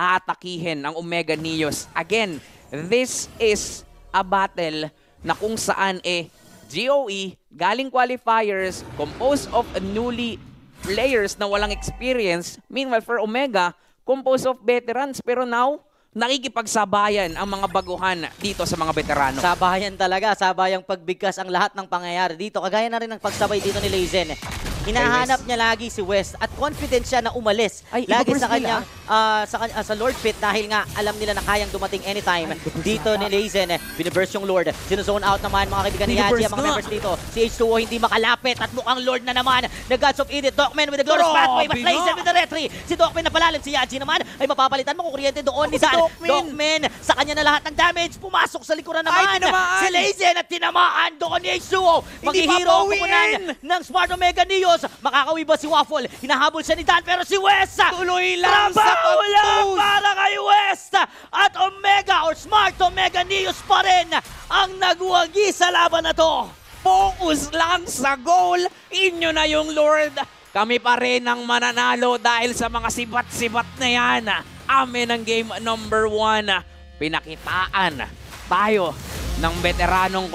aatakihin ang Omega Neos. Again, this is a battle na kung saan GOE, galing qualifiers, composed of newly players na walang experience. Meanwhile, for Omega, composed of veterans. Pero now, nakikipagsabayan ang mga baguhan dito sa mga veterano. Sabayan talaga, sabayang pagbigkas ang lahat ng pangyayari dito. Kagaya na rin ng pagsabay dito ni Lazen. Hinahanap niya lagi si West at confident siya na umalis lagi sa kanya sa Lord Pit dahil nga alam nila na kayang dumating anytime dito ni Lazen. Biniburst yung Lord. Sinuzone out naman mga kaibigan ni Yaji ang mga members dito. Si H2O hindi makalapit at mukhang Lord na naman. The Gods of Edith, Docman with the glorious pathway but Lazen with the retry. Si Docman napalalim, si Yaji naman ay mapapalitan mo kung kuryente doon ni Zan. Docman sa kanya na lahat ng damage. Pumasok sa likuran naman. Si Lazen at tinamaan doon ni H2O. Maghihiro kukunan ng Smart Omega Neos. Makakawi ba si Waffle? Hinahabol siya ni Dan pero si West tuloy lang sa pag-push para kay West at Omega or Smart Omega Neos pa rin ang nagwagi sa laban na to. Focus lang sa goal. Inyo na yung Lord. Kami pa rin ang mananalo dahil sa mga sibat-sibat na yan. Amin ang game number 1. Pinakitaan tayo ng veteranong